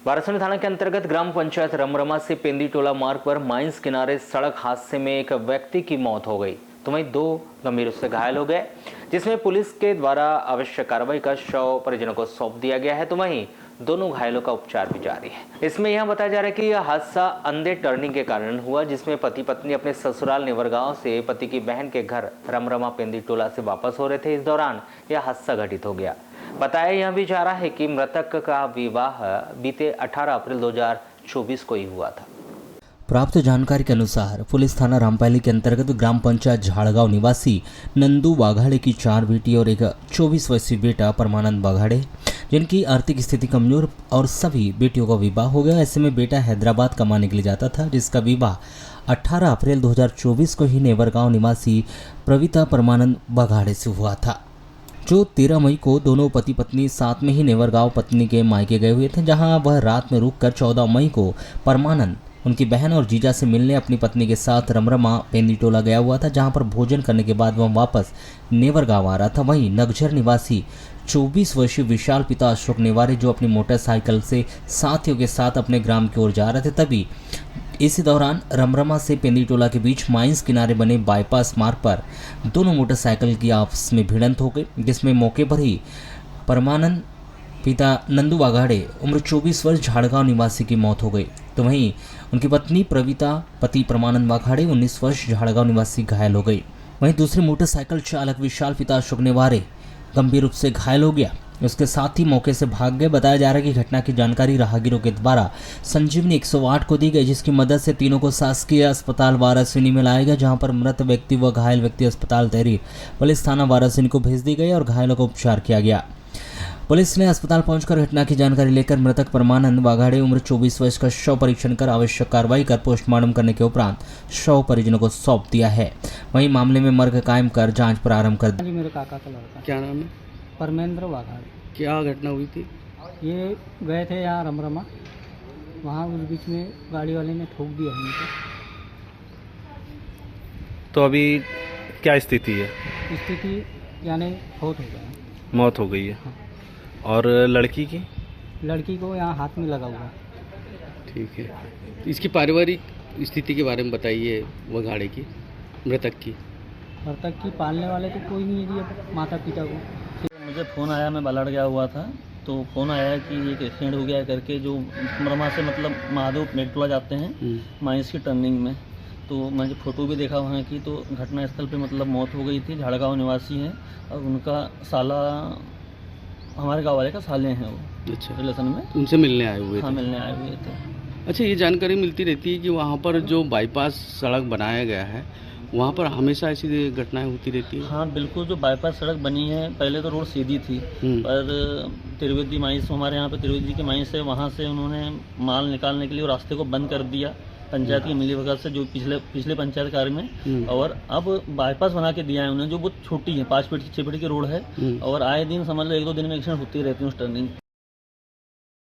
वारासिनी थाना के अंतर्गत ग्राम पंचायत रमरमा से पेंदी टोला मार्ग पर माइंस किनारे सड़क हादसे में एक व्यक्ति की मौत हो गई तो वहीं 2 गंभीर रूप से घायल हो गए, जिसमें पुलिस के द्वारा आवश्यक कार्रवाई का शव परिजनों को सौंप दिया गया है। तो वहीं दोनों घायलों का उपचार भी जारी है। इसमें यह बताया जा रहा है कि यह हादसा अंधे टर्निंग के कारण हुआ, जिसमें पति पत्नी अपने ससुराल नेवरगांव से पति की बहन के घर रमरमा पेंदी टोला से वापस हो रहे थे। इस दौरान यह हादसा घटित हो गया। बताया यह भी जा रहा है कि मृतक का विवाह बीते 18 अप्रैल 2024 को ही हुआ था। प्राप्त जानकारी के अनुसार पुलिस थाना रामपाली के अंतर्गत ग्राम पंचायत झाड़गांव निवासी नंदू वाघाड़े की 4 बेटी और एक 24 वर्षीय बेटा परमानंद वाघाड़े, जिनकी आर्थिक स्थिति कमजोर और सभी बेटियों का विवाह हो गया। ऐसे में बेटा हैदराबाद कमाने के लिए जाता था, जिसका विवाह 18 अप्रैल 2024 को ही नेवरगांव निवासी प्रवीता परमानंद वाघाड़े से हुआ था, जो 13 मई को दोनों पति पत्नी साथ में ही नेवरगांव पत्नी के मायके गए हुए थे, जहां वह रात में रुककर 14 मई को परमानंद उनकी बहन और जीजा से मिलने अपनी पत्नी के साथ रमरमा पेंदी टोला गया हुआ था, जहां पर भोजन करने के बाद वह वापस नेवरगांव आ रहा था। वहीं नगझर निवासी 24 वर्षीय विशाल पिता अशोक नेवारे, जो अपनी मोटरसाइकिल से साथियों के साथ अपने ग्राम की ओर जा रहे थे, तभी इसी दौरान रमरमा से पेंदी टोला के बीच माइंस किनारे बने बाईपास मार्ग पर दोनों मोटरसाइकिल की आपस में भिड़ंत हो गई, जिसमें मौके पर ही परमानंद पिता नंदू वाघाड़े उम्र 24 वर्ष झाड़गांव निवासी की मौत हो गई। तो वहीं उनकी पत्नी प्रवीता पति परमानंद वाघाड़े 19 वर्ष झाड़गांव निवासी घायल हो गई। वहीं दूसरे मोटरसाइकिल चालक विशाल पिता अशोक नेवारे गंभीर रूप से घायल हो गया, उसके साथ ही मौके से भाग गए। बताया जा रहा है कि घटना की जानकारी राहगीरों के द्वारा संजीवनी 108 को दी गई, जिसकी मदद से तीनों को शासकीय अस्पताल वारासिनी में लाया गया, जहां पर मृत व्यक्ति व घायल व्यक्ति अस्पताल तहरीर पुलिस थाना वारासिनी को भेज दी गई और घायलों का उपचार किया गया। पुलिस ने अस्पताल पहुंचकर घटना की जानकारी लेकर मृतक परमानंद वाघाड़े उम्र 24 वर्ष का शव परीक्षण कर आवश्यक कार्रवाई कर पोस्टमार्टम करने के उपरांत शव परिजनों को सौंप दिया है। वहीं मामले में मर्ग कायम कर जांच प्रारंभ कर दी। मेरे काका का लड़का। क्या नाम है? परमेंद्र वाघाड़े। क्या घटना हुई थी? ये गए थे यहाँ रमरमा, वहाँ उस बीच में गाड़ी वाले ने ठोक दिया उनको। तो अभी क्या स्थिति है? स्थिति यानी बहुत हो गया, मौत हो गई है। हाँ। और लड़की की? लड़की को यहाँ हाथ में लगा हुआ। ठीक है, इसकी पारिवारिक स्थिति के बारे में बताइए, वाघाड़े की, मृतक की। मृतक की पालने वाले तो कोई नहीं है, माता पिता को। मुझे फ़ोन आया, मैं बालाड़ गया हुआ था, तो फ़ोन आया कि एक एक्सीडेंट हो गया करके, जो रमरमा से मतलब महादेव मेटोला जाते हैं माइंस की टर्निंग में। तो मैंने फ़ोटो भी देखा वहाँ की, तो घटनास्थल पे मतलब मौत हो गई थी। झाड़गांव निवासी हैं और उनका साला हमारे गाँव वाले का साले हैं वो। अच्छा, रिलेशन में उनसे मिलने आए हुए थे? हाँ, मिलने आए हुए थे। अच्छा, ये जानकारी मिलती रहती है कि वहाँ पर जो बाईपास सड़क बनाया गया है, वहाँ पर हमेशा ऐसी घटनाएं होती रहती है? हाँ बिल्कुल, जो बाईपास सड़क बनी है, पहले तो रोड सीधी थी, पर त्रिवेदी माइंस, हमारे यहाँ पे त्रिवेदी की माइंस है, वहाँ से उन्होंने माल निकालने के लिए रास्ते को बंद कर दिया पंचायत की मिलीभगत से, जो पिछले पंचायत कार्य में। और अब बाईपास बना के दिया है उन्होंने, जो बहुत छोटी है, 5 फीट की 6 फीट की रोड है, और आए दिन समझ लो 1-2 दिन में एक्सीडेंट होती रहती है उस टर्निंग।